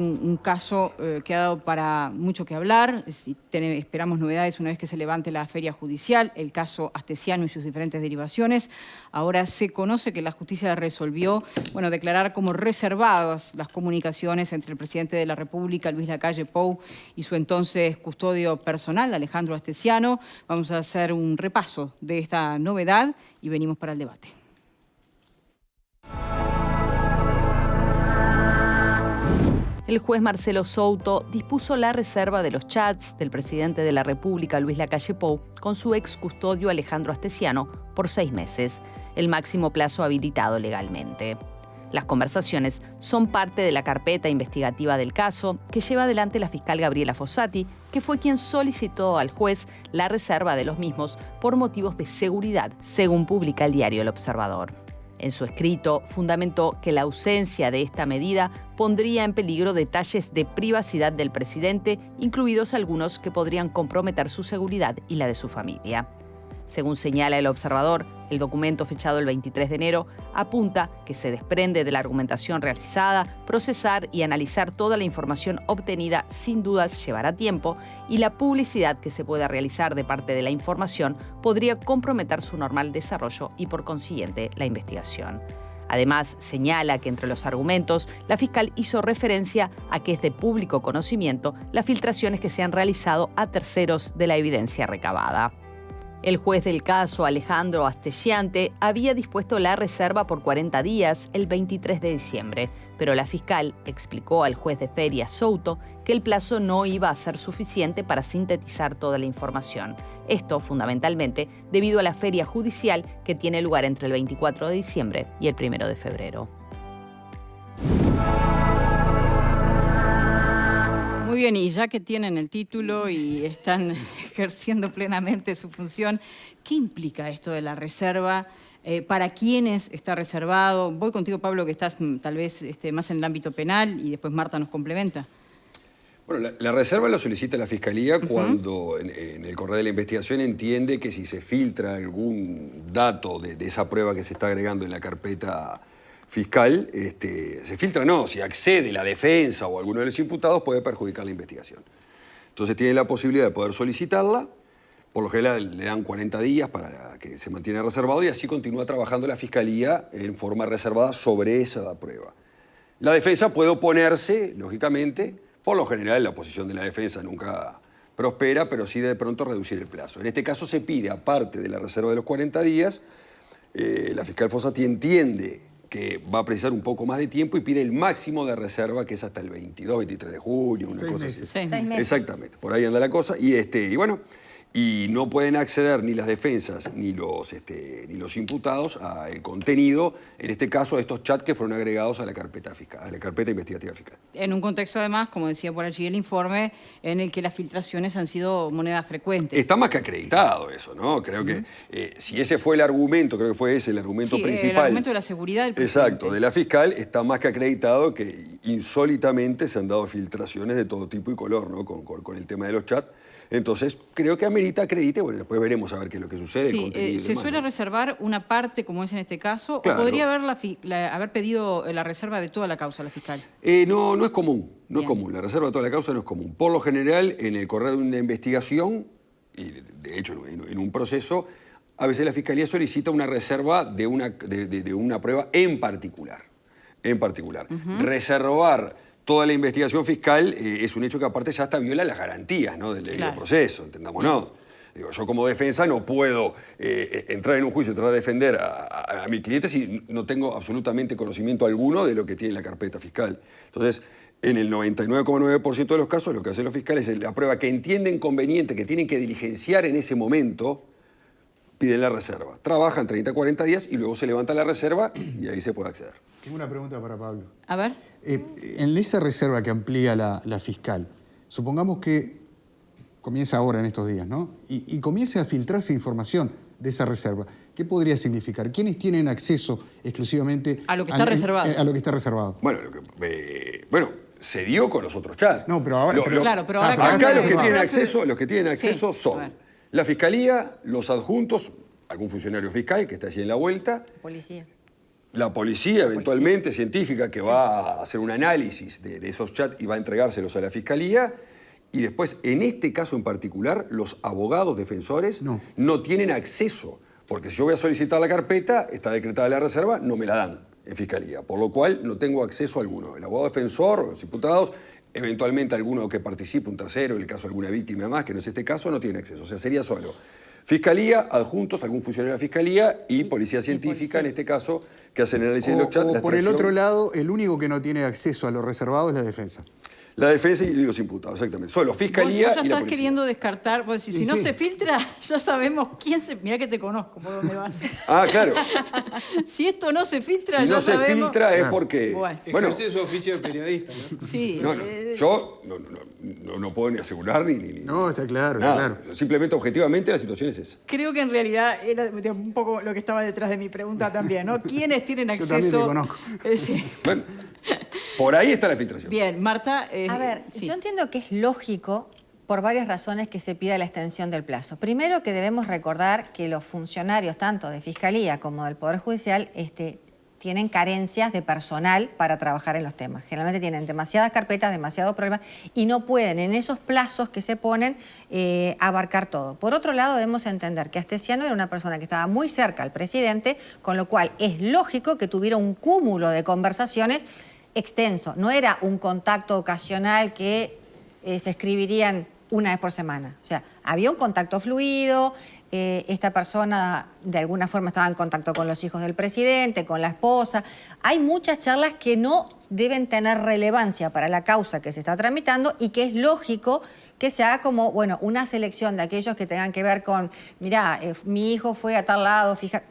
Un caso que ha dado para mucho que hablar. Esperamos novedades una vez que se levante la feria judicial, el caso Astesiano y sus diferentes derivaciones. Ahora se conoce que la justicia resolvió, declarar como reservadas las comunicaciones entre el presidente de la República, Luis Lacalle Pou, y su entonces custodio personal, Alejandro Astesiano. Vamos a hacer un repaso de esta novedad y venimos para el debate. El juez Marcelo Souto dispuso la reserva de los chats del presidente de la República, Luis Lacalle Pou, con su ex custodio Alejandro Astesiano por 6 meses, el máximo plazo habilitado legalmente. Las conversaciones son parte de la carpeta investigativa del caso que lleva adelante la fiscal Gabriela Fossati, que fue quien solicitó al juez la reserva de los mismos por motivos de seguridad, según publica el diario El Observador. En su escrito, fundamentó que la ausencia de esta medida pondría en peligro detalles de privacidad del presidente, incluidos algunos que podrían comprometer su seguridad y la de su familia. Según señala El Observador, el documento fechado el 23 de enero apunta que se desprende de la argumentación realizada, procesar y analizar toda la información obtenida sin dudas llevará tiempo y la publicidad que se pueda realizar de parte de la información podría comprometer su normal desarrollo y por consiguiente la investigación. Además, señala que entre los argumentos, la fiscal hizo referencia a que es de público conocimiento las filtraciones que se han realizado a terceros de la evidencia recabada. El juez del caso, Alejandro Astesiano, había dispuesto la reserva por 40 días el 23 de diciembre, pero la fiscal explicó al juez de feria Souto que el plazo no iba a ser suficiente para sintetizar toda la información. Esto, fundamentalmente, debido a la feria judicial que tiene lugar entre el 24 de diciembre y el 1 de febrero. Muy bien, y ya que tienen el título y están ejerciendo plenamente su función, ¿qué implica esto de la reserva? ¿Para quiénes está reservado? Voy contigo, Pablo, que estás tal vez más en el ámbito penal y después Marta nos complementa. Bueno, la reserva lo solicita la Fiscalía cuando en el correr de la investigación entiende que si se filtra algún dato de esa prueba que se está agregando en la carpeta fiscal, se filtra si accede la defensa o alguno de los imputados puede perjudicar la investigación. Entonces tiene la posibilidad de poder solicitarla, por lo general le dan 40 días para que se mantenga reservado y así continúa trabajando la Fiscalía en forma reservada sobre esa prueba. La defensa puede oponerse, lógicamente, por lo general la posición de la defensa nunca prospera, pero sí de pronto reducir el plazo. En este caso se pide, aparte de la reserva de los 40 días, la fiscal Fossati entiende que va a precisar un poco más de tiempo y pide el máximo de reserva, que es hasta el 22, 23 de junio, una cosa así. 6 meses. Exactamente, por ahí anda la cosa. Y no pueden acceder ni las defensas ni los imputados al contenido, en este caso, de estos chats que fueron agregados a la carpeta fiscal, a la carpeta investigativa fiscal. En un contexto, además, como decía por allí el informe, en el que las filtraciones han sido moneda frecuente. Está más que acreditado eso, ¿no? Creo que si ese fue el argumento, creo que fue ese el argumento principal. El argumento de la seguridad del presidente. Exacto, de la fiscal, está más que acreditado que insólitamente se han dado filtraciones de todo tipo y color, ¿no? Con el tema de los chats. Entonces, creo que amerita acredite, después veremos a ver qué es lo que sucede. ¿Se suele reservar una parte, como es en este caso, claro, o podría haber pedido la reserva de toda la causa la fiscal? No es común, no es común. La reserva de toda la causa no es común. Por lo general, en el correr de una investigación, y de hecho en un proceso, a veces la Fiscalía solicita una reserva de una prueba en particular. Reservar toda la investigación fiscal es un hecho que aparte ya hasta viola las garantías, ¿no? del proceso, entendámonos. Digo, yo como defensa no puedo entrar en un juicio y tratar de defender a mi cliente si no tengo absolutamente conocimiento alguno de lo que tiene la carpeta fiscal. Entonces, en el 99,9% de los casos, lo que hacen los fiscales es la prueba que entienden conveniente, que tienen que diligenciar en ese momento, piden la reserva. Trabajan 30, 40 días y luego se levanta la reserva y ahí se puede acceder. Tengo una pregunta para Pablo. A ver. En esa reserva que amplía la fiscal, supongamos que comienza ahora en estos días, ¿no? Y comience a filtrarse información de esa reserva. ¿Qué podría significar? ¿Quiénes tienen acceso exclusivamente a lo que está reservado? A lo que está reservado. Bueno, se dio con los otros chats. No, pero ahora... Acá los que tienen acceso son la Fiscalía, los adjuntos, algún funcionario fiscal que está allí en la vuelta. Policía. La policía, eventualmente, científica, que va a hacer un análisis de esos chats y va a entregárselos a la Fiscalía. Y después, en este caso en particular, los abogados defensores no tienen acceso. Porque si yo voy a solicitar la carpeta, está decretada la reserva, no me la dan en Fiscalía. Por lo cual, no tengo acceso alguno. El abogado defensor, los imputados, eventualmente alguno que participe, un tercero, en el caso de alguna víctima más, que no es este caso, no tiene acceso. O sea, sería solo Fiscalía, adjuntos, algún funcionario de la Fiscalía y Policía Científica, en este caso, que hacen el análisis de los chats. O por el otro lado, el único que no tiene acceso a lo reservado es la defensa. La defensa y los imputados, exactamente. Solo Fiscalía vos ya y la estás policía. queriendo descartar, vos decís, si no se filtra, ya sabemos quién se... Mirá que te conozco, por dónde vas. Ah, claro. Si esto no se filtra, si ya no sabemos... se filtra es porque... Bueno, ejerce su oficio de periodista, ¿no? Sí. Yo no puedo ni asegurar ni... No, está claro, nada. está claro. Simplemente, objetivamente, la situación es esa. Creo que en realidad era un poco lo que estaba detrás de mi pregunta también, ¿no? ¿Quiénes tienen acceso? Yo también te conozco. Sí. Bueno, por ahí está la filtración. Bien, Marta... A ver, sí. yo entiendo que es lógico, por varias razones, que se pida la extensión del plazo. Primero, que debemos recordar que los funcionarios, tanto de Fiscalía como del Poder Judicial, tienen carencias de personal para trabajar en los temas. Generalmente tienen demasiadas carpetas, demasiados problemas y no pueden, en esos plazos que se ponen, abarcar todo. Por otro lado, debemos entender que Astesiano era una persona que estaba muy cerca al presidente, con lo cual es lógico que tuviera un cúmulo de conversaciones extenso. No era un contacto ocasional que se escribirían una vez por semana. O sea, había un contacto fluido, esta persona de alguna forma estaba en contacto con los hijos del presidente, con la esposa. Hay muchas charlas que no deben tener relevancia para la causa que se está tramitando y que es lógico que se haga como, bueno, una selección de aquellos que tengan que ver con, mirá, mi hijo fue a tal lado, fija,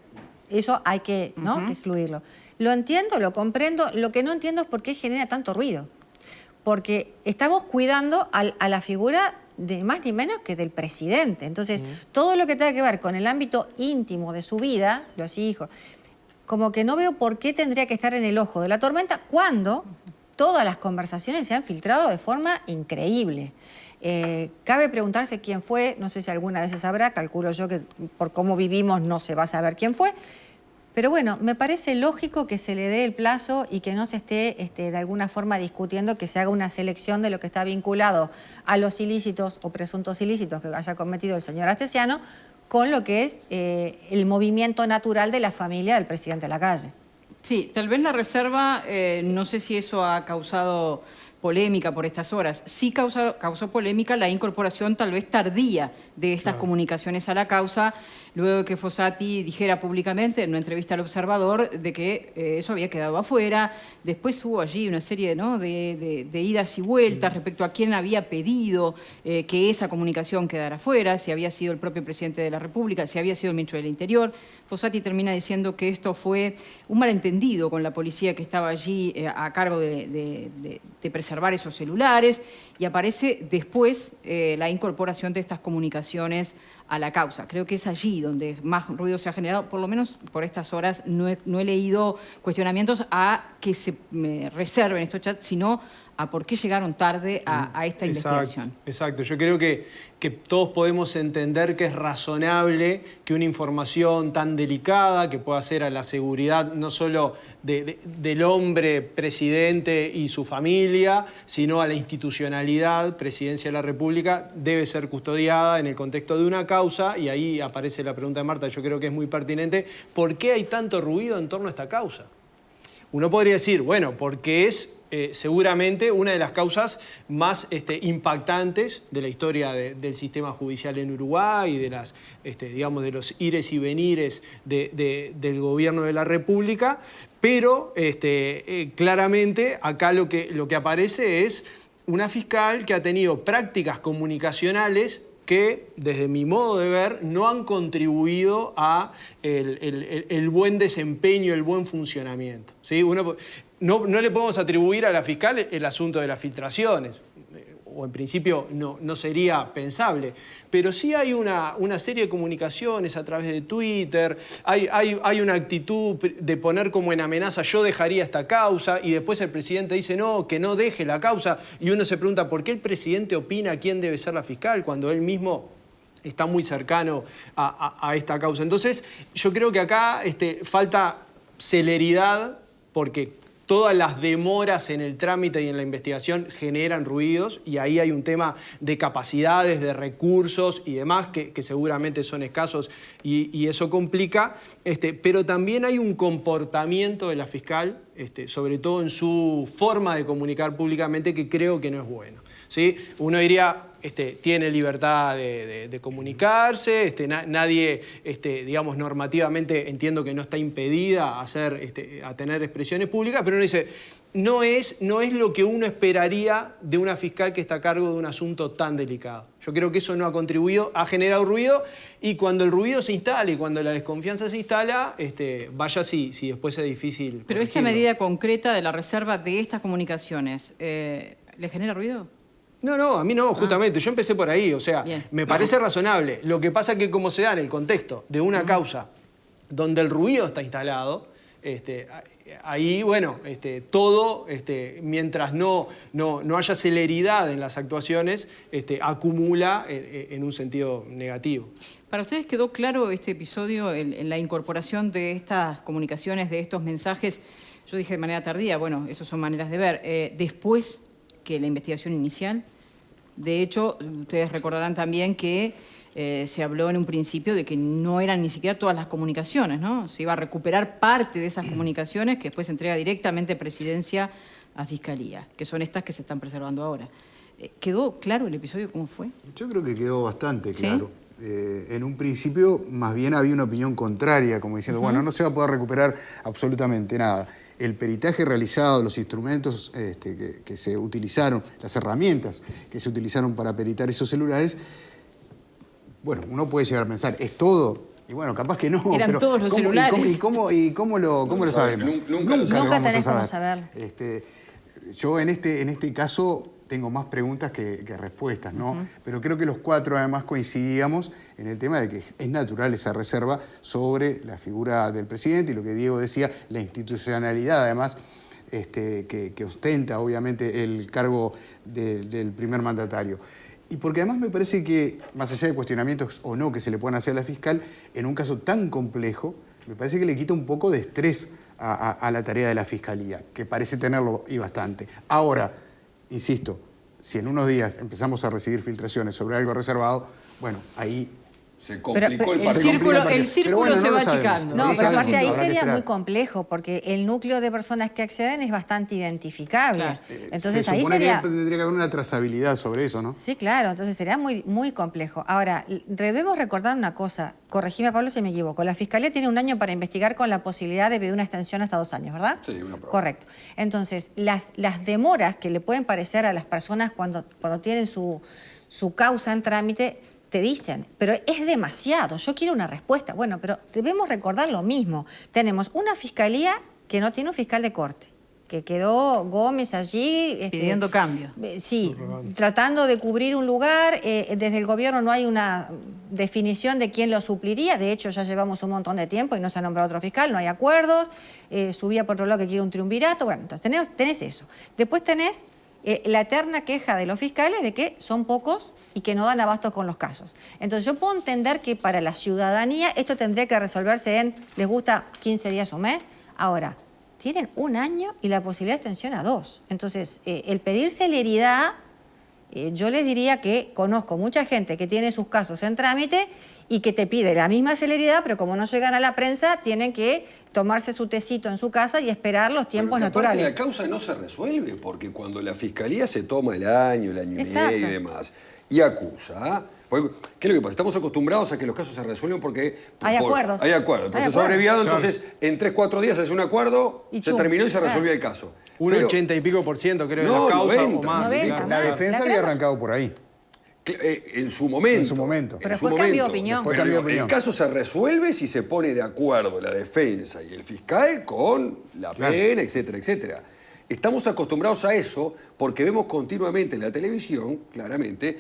eso hay que, ¿no? que excluirlo. Lo entiendo, lo comprendo, lo que no entiendo es por qué genera tanto ruido. Porque estamos cuidando a la figura de más ni menos que del presidente. Entonces, todo lo que tenga que ver con el ámbito íntimo de su vida, los hijos, como que no veo por qué tendría que estar en el ojo de la tormenta cuando todas las conversaciones se han filtrado de forma increíble. Cabe preguntarse quién fue, no sé si alguna vez se sabrá, calculo yo que por cómo vivimos no se va a saber quién fue. Pero bueno, me parece lógico que se le dé el plazo y que no se esté de alguna forma discutiendo que se haga una selección de lo que está vinculado a los ilícitos o presuntos ilícitos que haya cometido el señor Astesiano con lo que es el movimiento natural de la familia del presidente Lacalle. Sí, tal vez la reserva, no sé si eso ha causado polémica por estas horas. Sí causó polémica la incorporación tal vez tardía de estas comunicaciones a la causa, luego de que Fossati dijera públicamente en una entrevista al Observador de que eso había quedado afuera. Después hubo allí una serie, ¿no?, de idas y vueltas respecto a quién había pedido que esa comunicación quedara afuera, si había sido el propio presidente de la República, si había sido el ministro del Interior. Fossati termina diciendo que esto fue un malentendido con la policía que estaba allí a cargo de preservar esos celulares, y aparece después la incorporación de estas comunicaciones a la causa. Creo que es allí donde más ruido se ha generado, por lo menos por estas horas no he leído cuestionamientos a que se reserven estos chats, sino a por qué llegaron tarde a esta investigación. Exacto. Yo creo que todos podemos entender que es razonable que una información tan delicada, que pueda ser a la seguridad no solo del hombre presidente y su familia, sino a la institucionalidad, presidencia de la República, debe ser custodiada en el contexto de una causa, y ahí aparece la pregunta de Marta, yo creo que es muy pertinente. ¿Por qué hay tanto ruido en torno a esta causa? Uno podría decir, bueno, porque es seguramente una de las causas más impactantes de la historia del sistema judicial en Uruguay, de las, digamos, de los ires y venires del gobierno de la República, pero claramente acá lo que aparece es una fiscal que ha tenido prácticas comunicacionales que, desde mi modo de ver, no han contribuido a el buen desempeño, el buen funcionamiento, ¿sí? No le podemos atribuir a la fiscal el asunto de las filtraciones, o en principio no sería pensable, pero sí hay una serie de comunicaciones a través de Twitter, hay una actitud de poner como en amenaza, yo dejaría esta causa, y después el presidente dice no, que no deje la causa, y uno se pregunta ¿por qué el presidente opina quién debe ser la fiscal cuando él mismo está muy cercano a esta causa? Entonces yo creo que acá falta celeridad, porque todas las demoras en el trámite y en la investigación generan ruidos, y ahí hay un tema de capacidades, de recursos y demás que seguramente son escasos y eso complica. Pero también hay un comportamiento de la fiscal, sobre todo en su forma de comunicar públicamente, que creo que no es bueno, ¿sí? Uno diría, tiene libertad de comunicarse, nadie, digamos, normativamente entiendo que no está impedida a tener expresiones públicas, pero uno dice, no es lo que uno esperaría de una fiscal que está a cargo de un asunto tan delicado. Yo creo que eso no ha contribuido, ha generado ruido, y cuando el ruido se instala y cuando la desconfianza se instala, vaya si después es difícil. Pero esta medida concreta de la reserva de estas comunicaciones, ¿le genera ruido? No, a mí no, justamente. Yo empecé por ahí, o sea, Bien. Me parece razonable. Lo que pasa es que como se da en el contexto de una causa donde el ruido está instalado, ahí, bueno, todo, mientras no haya celeridad en las actuaciones, acumula en un sentido negativo. ¿Para ustedes quedó claro este episodio, en la incorporación de estas comunicaciones, de estos mensajes? Yo dije de manera tardía, bueno, esas son maneras de ver. Después que la investigación inicial. De hecho, ustedes recordarán también que se habló en un principio de que no eran ni siquiera todas las comunicaciones, ¿no? Se iba a recuperar parte de esas comunicaciones que después se entrega directamente Presidencia a Fiscalía, que son estas que se están preservando ahora. ¿Quedó claro el episodio cómo fue? Yo creo que quedó bastante ¿Sí? claro. En un principio, más bien había una opinión contraria, como diciendo, bueno, no se va a poder recuperar absolutamente nada. El peritaje realizado, los instrumentos que se utilizaron, las herramientas que se utilizaron para peritar esos celulares, bueno, uno puede llegar a pensar, ¿es todo? Y bueno, capaz que no. Eran pero todos los celulares. ¿Y cómo lo sabemos? Nunca lo vamos tenés a cómo saber. Yo en este caso tengo más preguntas que respuestas, ¿no? Pero creo que los cuatro además coincidíamos en el tema de que es natural esa reserva sobre la figura del presidente y lo que Diego decía, la institucionalidad además que ostenta obviamente el cargo del primer mandatario. Y porque además me parece que, más allá de cuestionamientos o no que se le puedan hacer a la fiscal, en un caso tan complejo, me parece que le quita un poco de estrés a la tarea de la fiscalía, que parece tenerlo y bastante. Ahora, insisto, si en unos días empezamos a recibir filtraciones sobre algo reservado, bueno, ahí se complicó el partido. círculo se va achicando. No, pero aparte ahí habrá que sería esperar. muy complejo, porque el núcleo de personas que acceden es bastante identificable. Claro. Entonces se ahí supone sería... que tendría que haber una trazabilidad sobre eso, ¿no? Sí, claro, entonces sería muy, muy complejo. Ahora, debemos recordar una cosa, corregime Pablo si me equivoco, la Fiscalía tiene un año para investigar con la posibilidad de pedir una extensión hasta 2 años, ¿verdad? Sí, una prueba. Correcto. Entonces, las demoras que le pueden parecer a las personas cuando tienen su causa en trámite, te dicen, pero es demasiado, yo quiero una respuesta. Bueno, pero debemos recordar lo mismo. Tenemos una Fiscalía que no tiene un fiscal de corte, que quedó Gómez allí... Pidiendo cambio. Sí, tratando de cubrir un lugar. Desde el gobierno no hay una definición de quién lo supliría. De hecho, ya llevamos un montón de tiempo y no se ha nombrado otro fiscal, no hay acuerdos. Subía por otro lado que quiere un triunvirato. Bueno, entonces tenés eso. Después tenés la eterna queja de los fiscales de que son pocos y que no dan abasto con los casos. Entonces yo puedo entender que para la ciudadanía esto tendría que resolverse en, les gusta 15 días o mes. Ahora, tienen 1 año y la posibilidad de extensión a 2. Entonces, el pedir celeridad, yo les diría que conozco mucha gente que tiene sus casos en trámite y que te pide la misma celeridad, pero como no llegan a la prensa, tienen que tomarse su tecito en su casa y esperar los tiempos naturales. La causa no se resuelve, porque cuando la fiscalía se toma el año y Exacto. medio y demás, y acusa, porque, ¿qué es lo que pasa? Estamos acostumbrados a que los casos se resuelven porque... Hay acuerdos. Hay acuerdos. El proceso abreviado, entonces en 3-4 días se hace un acuerdo, Y se chum, terminó y se claro. resolvió el caso. Un Pero, 80 y pico % creo de No, las causas 90, o más. 90, claro. La más. defensa había arrancado por ahí. en su momento. En su momento. Pero en su después cambió de momento. opinión. Después Pero cambió de digo, opinión. el caso se resuelve si se pone de acuerdo la defensa y el fiscal con la pena, etcétera, etcétera. Estamos acostumbrados a eso porque vemos continuamente en la televisión, claramente,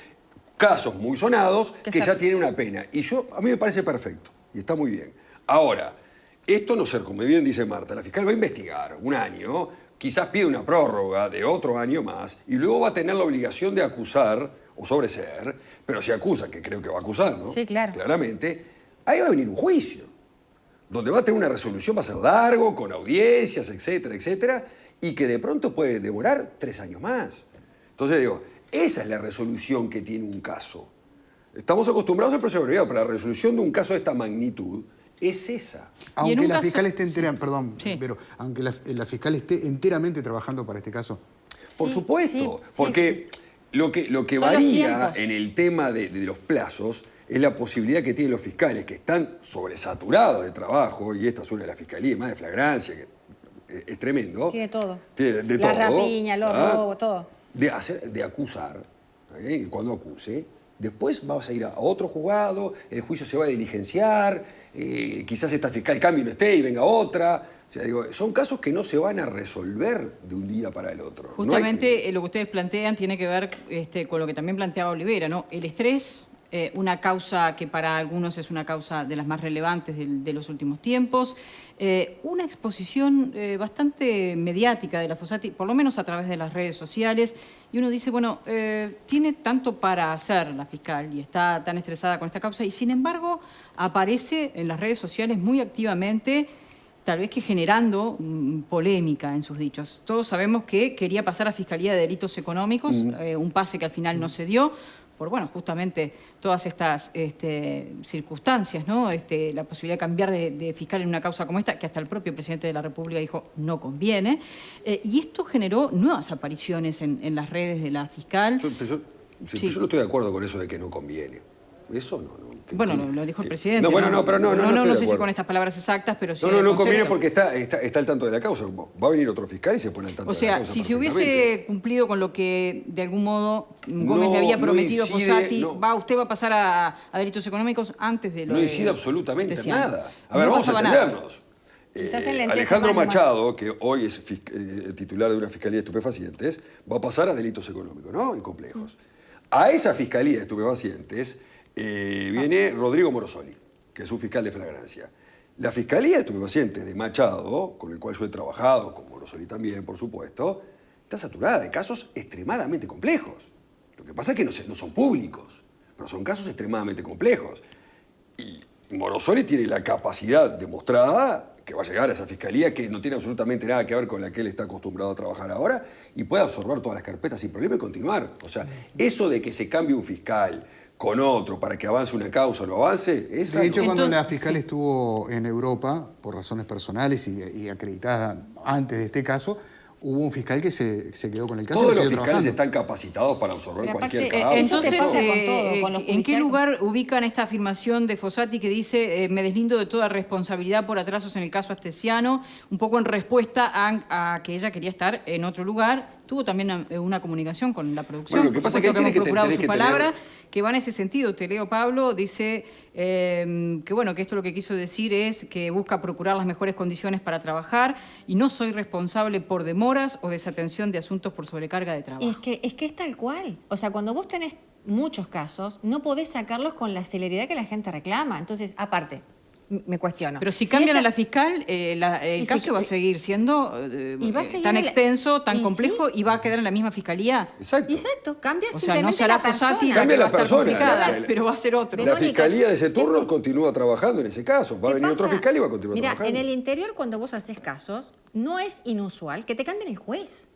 casos muy sonados que ya tienen una pena. Y a mí me parece perfecto y está muy bien. Ahora, esto no ser, como bien dice Marta, la fiscal va a investigar 1 año, quizás pide una prórroga de otro año más y luego va a tener la obligación de acusar o sobreseer, pero si acusa, que creo que va a acusar, ¿no? Sí, claro. Claramente, ahí va a venir un juicio. donde va a tener una resolución, va a ser largo, con audiencias, etcétera, etcétera, y que de pronto puede demorar 3 años más. Entonces digo, esa es la resolución que tiene un caso. Estamos acostumbrados al proceso abreviado, pero la resolución de un caso de esta magnitud es esa. Aunque la fiscal esté aunque la fiscal esté enteramente trabajando para este caso. Por supuesto, porque lo que varía en el tema de los plazos es la posibilidad que tienen los fiscales, que están sobresaturados de trabajo, y esta es una de las fiscalías más de flagrancia, que es tremendo. Tiene todo. Tiene de la todo. rapiña, los robos, todo. De acusar, cuando acuse. Después vas a ir a otro juzgado, el juicio se va a diligenciar, quizás esta fiscal cambie y no esté y venga otra. O sea, digo, son casos que no se van a resolver de un día para el otro. Justamente lo que ustedes plantean tiene que ver con lo que también planteaba Olivera, ¿no? El estrés, una causa que para algunos es una causa de las más relevantes de los últimos tiempos, una exposición bastante mediática de la Fossati, por lo menos a través de las redes sociales, y uno dice, bueno, tiene tanto para hacer la fiscal y está tan estresada con esta causa, y sin embargo aparece en las redes sociales muy activamente, tal vez que generando polémica en sus dichos. Todos sabemos que quería pasar a Fiscalía de Delitos Económicos, un pase que al final no se dio, por, bueno, justamente todas estas circunstancias, ¿no? La posibilidad de cambiar de fiscal en una causa como esta, que hasta el propio presidente de la República dijo no conviene. Y esto generó nuevas apariciones en las redes de la fiscal. Yo no estoy de acuerdo con eso de que no conviene. Eso no. Bueno, lo dijo el presidente. No, bueno, pero no sé si con estas palabras exactas, pero sí. No conviene porque está al tanto de la causa. Va a venir otro fiscal y se pone al tanto de la causa. O sea, si se hubiese cumplido con lo que de algún modo Gómez le había prometido a Fossati, usted va a pasar a delitos económicos antes de lo No incide absolutamente nada. A ver, vamos a entendernos. Alejandro Machado, que hoy es titular de una fiscalía de estupefacientes, va a pasar a delitos económicos, ¿no? Y complejos. A esa fiscalía de estupefacientes viene Rodrigo Morosoli, que es un fiscal de flagrancia. La Fiscalía de Estupefacientes de Machado, con el cual yo he trabajado, con Morosoli también, por supuesto, está saturada de casos extremadamente complejos. Lo que pasa es que no son públicos, pero son casos extremadamente complejos. Y Morosoli tiene la capacidad demostrada que va a llegar a esa fiscalía que no tiene absolutamente nada que ver con la que él está acostumbrado a trabajar ahora y puede absorber todas las carpetas sin problema y continuar. O sea, eso de que se cambie un fiscal con otro para que avance una causa o no avance, de hecho, cuando la fiscal estuvo en Europa, por razones personales y acreditada antes de este caso, hubo un fiscal que se quedó con el caso. Todos los fiscales están capacitados para absorber cualquier causa. Entonces, ¿en qué lugar ubican esta afirmación de Fossati que dice me deslindo de toda responsabilidad por atrasos en el caso Astesiano, un poco en respuesta a que ella quería estar en otro lugar? Tuvo también una comunicación con la producción. Bueno, lo que pasa es que hemos procurado su palabra, que va en ese sentido. Te leo, Pablo, dice que bueno, que esto lo que quiso decir es que busca procurar las mejores condiciones para trabajar y no soy responsable por demoras o desatención de asuntos por sobrecarga de trabajo. Es que es tal cual. O sea, cuando vos tenés muchos casos, no podés sacarlos con la celeridad que la gente reclama. Entonces, aparte, me cuestiono. Pero si cambian a la fiscal, el caso va a seguir siendo tan extenso, tan complejo, y va a quedar en la misma fiscalía. Exacto, cambia simplemente no será la persona. Fossati Cambia la la persona, pero va a ser otro. La fiscalía de ese turno continúa trabajando en ese caso. Va a venir otro fiscal y va a continuar trabajando. Mira, en el interior, cuando vos haces casos, no es inusual que te cambien el juez.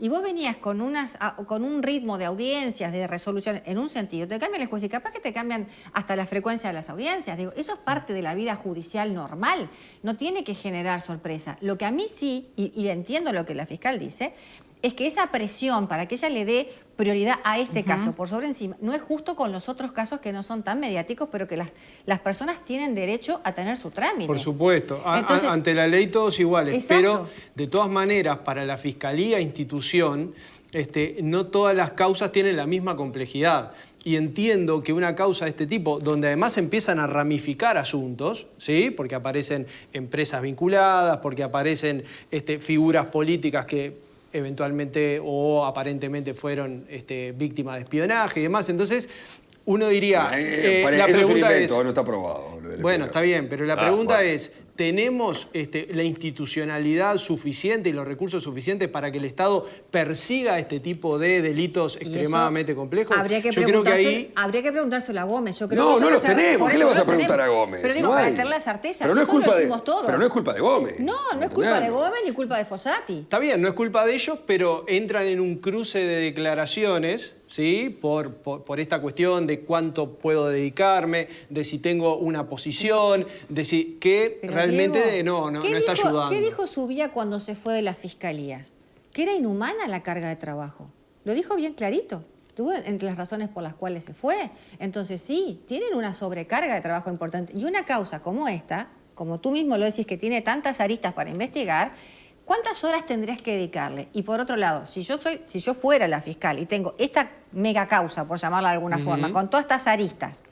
Y vos venías con un ritmo de audiencias, de resolución, en un sentido, te cambian el juez y capaz que te cambian hasta la frecuencia de las audiencias. Digo, eso es parte de la vida judicial normal, no tiene que generar sorpresa. Lo que a mí sí, y entiendo lo que la fiscal dice, es que esa presión para que ella le dé prioridad a este caso por sobre encima no es justo con los otros casos que no son tan mediáticos, pero que las personas tienen derecho a tener su trámite. Por supuesto. Entonces, ante la ley todos iguales. Exacto. Pero de todas maneras, para la Fiscalía institución, no todas las causas tienen la misma complejidad. Y entiendo que una causa de este tipo, donde además empiezan a ramificar asuntos, ¿sí? Porque aparecen empresas vinculadas, porque aparecen figuras políticas que eventualmente o aparentemente fueron víctimas de espionaje y demás. Entonces, uno diría... la pregunta es... no está probado. Bueno, está bien, pero la pregunta es, tenemos la institucionalidad suficiente y los recursos suficientes para que el Estado persiga este tipo de delitos extremadamente complejos. Habría que preguntárselo a Gómez. Yo creo No, que no los tenemos. ¿Qué le vas a no preguntar a Gómez? Pero digo, No para hay. tener la certeza. Pero no es culpa de Gómez. No es culpa de Gómez ni culpa de Fossati. Está bien, no es culpa de ellos, pero entran en un cruce de declaraciones, ¿sí? Por esta cuestión de cuánto puedo dedicarme, de si tengo una posición, de si que Pero, realmente Diego, no está ayudando. ¿Qué dijo Subía cuando se fue de la Fiscalía? Que era inhumana la carga de trabajo. Lo dijo bien clarito. Estuvo entre las razones por las cuales se fue. Entonces sí, tienen una sobrecarga de trabajo importante. Y una causa como esta, como tú mismo lo decís, que tiene tantas aristas para investigar, ¿cuántas horas tendrías que dedicarle? Y por otro lado, si yo fuera la fiscal y tengo esta mega causa, por llamarla de alguna forma, con todas estas aristas,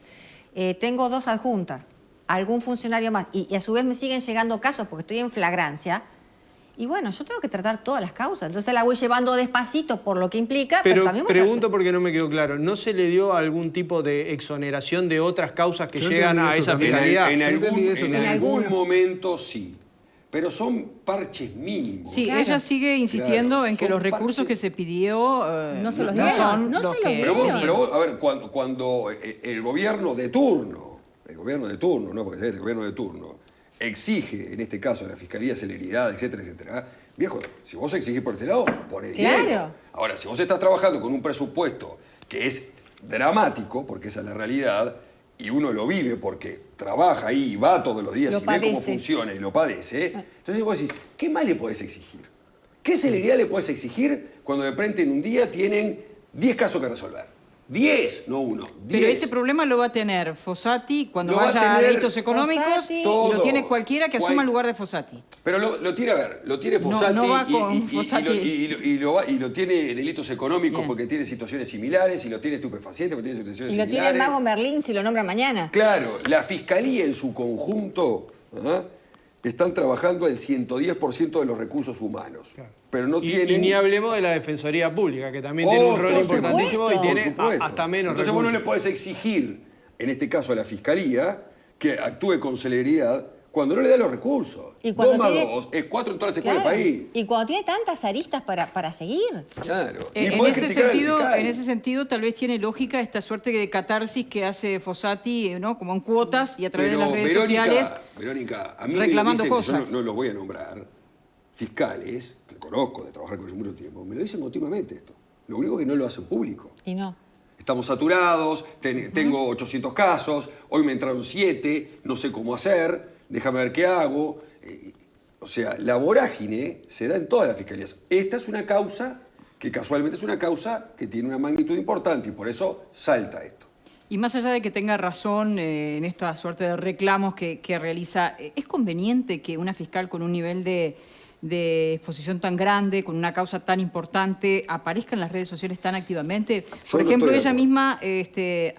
tengo 2 adjuntas, algún funcionario más, y a su vez me siguen llegando casos porque estoy en flagrancia, y bueno, yo tengo que tratar todas las causas. Entonces la voy llevando despacito por lo que implica, pero también voy pregunto porque no me quedó claro. ¿No se le dio algún tipo de exoneración de otras causas que llegan a esa fiscalía? En algún momento sí. Pero son parches mínimos. Sí, Claro. ella sigue insistiendo en que son los recursos parches. que se pidió No se los no dieron, son no los se los que... dieron. Pero vos, a ver, cuando el gobierno de turno, no porque sea el gobierno de turno, exige, en este caso, a la Fiscalía celeridad, etcétera, etcétera, viejo, si vos exigís por este lado, poné Claro. dinero. Ahora, si vos estás trabajando con un presupuesto que es dramático, porque esa es la realidad, y uno lo vive porque trabaja ahí y va todos los días Lo y ve cómo padece. funciona y lo padece, entonces vos decís, ¿qué más le podés exigir? ¿Qué celeridad le podés exigir cuando de repente en un día tienen 10 casos que resolver? 10, no 1, 10. Pero ese problema lo va a tener Fossati cuando Lo va a vaya a tener delitos económicos Fossati. y Todo. lo tiene cualquiera que asuma el lugar de Fossati. Pero lo tiene, a ver, lo tiene Fossati, no va con Fossati. y lo tiene delitos económicos Bien. porque tiene situaciones similares, y lo tiene estupefacientes porque tiene situaciones Y lo similares. tiene el mago Merlín si lo nombra mañana. Claro, la Fiscalía en su conjunto están trabajando el 110% de los recursos humanos. Pero no Y tienen... ni hablemos de la Defensoría Pública, que también tiene un rol Por importantísimo y supuesto, tiene por supuesto. hasta menos Entonces vos no le recursos. podés exigir, en este caso a la Fiscalía, que actúe con celeridad cuando no le da los recursos. Y cuando 2 más tiene- 2 es 4 en todas las escuelas Claro. del país. Y cuando tiene tantas aristas para seguir. Claro. Ni En podés ese, criticar al sentido, fiscal. en ese sentido, tal vez tiene lógica esta suerte de catarsis que hace Fossati, ¿no? Como en cuotas y a través de las redes sociales, Verónica, a mí reclamando me lo dicen, cosas. yo no los voy a nombrar, fiscales, que conozco de trabajar con ellos mucho tiempo, me lo dicen continuamente esto. Lo único que no lo hacen público. Y no. Estamos saturados, tengo 800 casos, hoy me entraron 7, no sé cómo hacer, déjame ver qué hago. O sea, la vorágine se da en todas las fiscalías. Esta es una causa que casualmente es una causa que tiene una magnitud importante y por eso salta esto. y más allá de que tenga razón en esta suerte de reclamos que realiza, ¿es conveniente que una fiscal con un nivel de exposición tan grande, con una causa tan importante, aparezca en las redes sociales tan activamente? Por no ejemplo, estoy de ella acuerdo. misma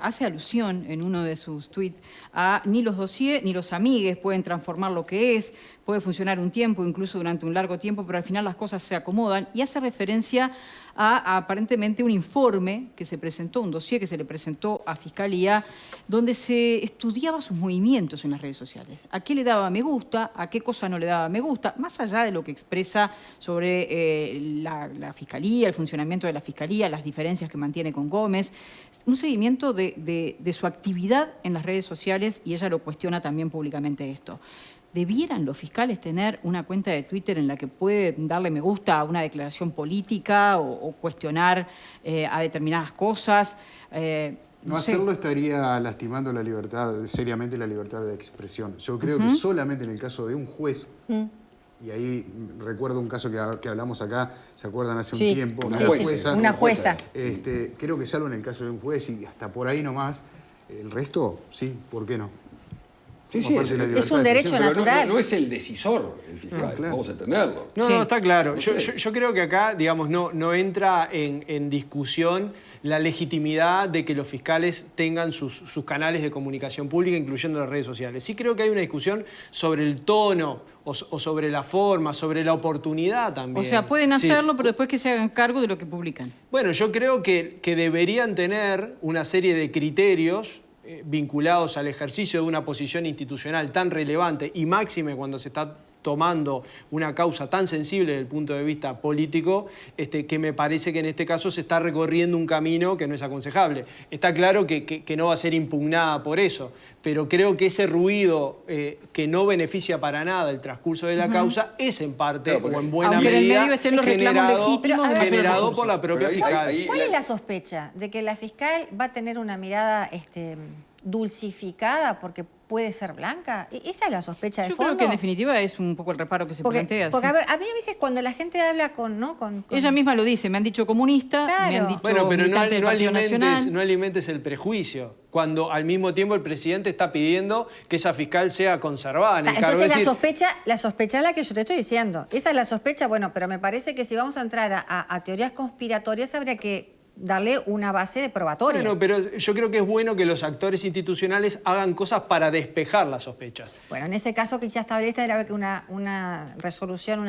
hace alusión en uno de sus tweets a ni los dossiers ni los amigues pueden transformar lo que es, puede funcionar un tiempo, incluso durante un largo tiempo, pero al final las cosas se acomodan, y hace referencia a aparentemente un informe que se presentó, un dossier que se le presentó a Fiscalía, donde se estudiaba sus movimientos en las redes sociales. A qué le daba me gusta, a qué cosa no le daba me gusta, más allá de lo que expresa sobre la Fiscalía, el funcionamiento de la Fiscalía, las diferencias que mantiene con Gómez, un seguimiento de su actividad en las redes sociales, y ella lo cuestiona también públicamente esto. ¿Debieran los fiscales tener una cuenta de Twitter en la que pueden darle me gusta a una declaración política o cuestionar a determinadas cosas? No sé. hacerlo estaría lastimando la libertad, seriamente la libertad de expresión. Yo creo que solamente en el caso de un juez, y ahí recuerdo un caso que hablamos acá, ¿se acuerdan? Hace un tiempo, una una jueza. jueza. Una jueza. Creo que salvo en el caso de un juez y hasta por ahí nomás, el resto, sí, ¿por qué no? Sí, Como parte de la es libertad un de derecho expresión. Pero natural. no es el decisor el fiscal, claro. vamos a entenderlo. No, Sí. no, está claro. No Yo, sé. yo creo que acá, digamos, no entra en discusión la legitimidad de que los fiscales tengan sus canales de comunicación pública, incluyendo las redes sociales. Sí creo que hay una discusión sobre el tono o sobre la forma, sobre la oportunidad también. O sea, pueden Sí. hacerlo, pero después que se hagan cargo de lo que publican. Bueno, yo creo que deberían tener una serie de criterios vinculados al ejercicio de una posición institucional tan relevante y máxime cuando se está tomando una causa tan sensible desde el punto de vista político, que me parece que en este caso se está recorriendo un camino que no es aconsejable. Está claro que no va a ser impugnada por eso, pero creo que ese ruido que no beneficia para nada el transcurso de la causa es en parte o en buena aunque en el medida medio estén los reclamos legítimos de generado por la propia fiscal. ¿Cuál es la sospecha? ¿De que la fiscal va a tener una mirada dulcificada porque puede ser blanca? ¿Esa es la sospecha de Yo fondo? creo que en definitiva es un poco el reparo que se plantea. Porque sí. a ver, a mí a veces cuando la gente habla con Ella misma lo dice, me han dicho comunista, Claro. me han dicho Bueno, pero militante del Partido Nacional. no alimentes el prejuicio, cuando al mismo tiempo el presidente está pidiendo que esa fiscal sea conservada en el cargo. Entonces Es decir, la sospecha es la que yo te estoy diciendo. Esa es la sospecha, bueno, pero me parece que si vamos a entrar a teorías conspiratorias habría que darle una base de probatoria. bueno, pero yo creo que es bueno que los actores institucionales hagan cosas para despejar las sospechas. Bueno, en ese caso que ya establece era que una resolución,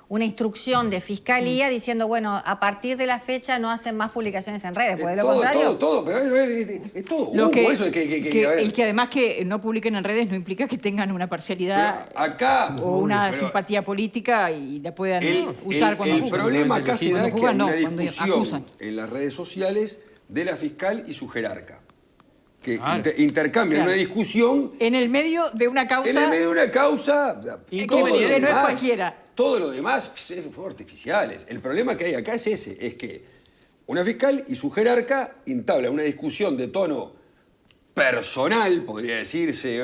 una instrucción de fiscalía diciendo, bueno, a partir de la fecha no hacen más publicaciones en redes, porque de lo contrario... Todo, pero es todo Lo humo, eso es el que además que no publiquen en redes no implica que tengan una parcialidad pero acá, o una pero simpatía política y la puedan usar cuando el juzgan. problema acá se da que hay una cuando discusión acusan. en las redes sociales de la fiscal y su jerarca, que Claro. intercambian Claro. una discusión En el medio de una causa en el medio de una causa, que todo lo no es demás, cualquiera. todo lo demás fue artificiales. El problema que hay acá es ese, es que una fiscal y su jerarca entablan una discusión de tono personal, podría decirse,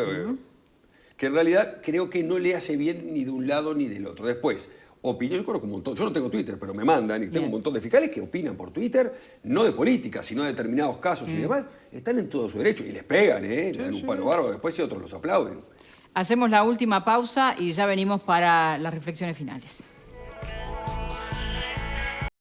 que en realidad creo que no le hace bien ni de un lado ni del otro. Después, opinión, yo conozco un montón, yo no tengo Twitter, pero me mandan y tengo un montón de fiscales que opinan por Twitter, no de política, sino de determinados casos y demás, están en todo su derecho y les pegan, le dan un palo bárbaro después y otros los aplauden. Hacemos la última pausa y ya venimos para las reflexiones finales.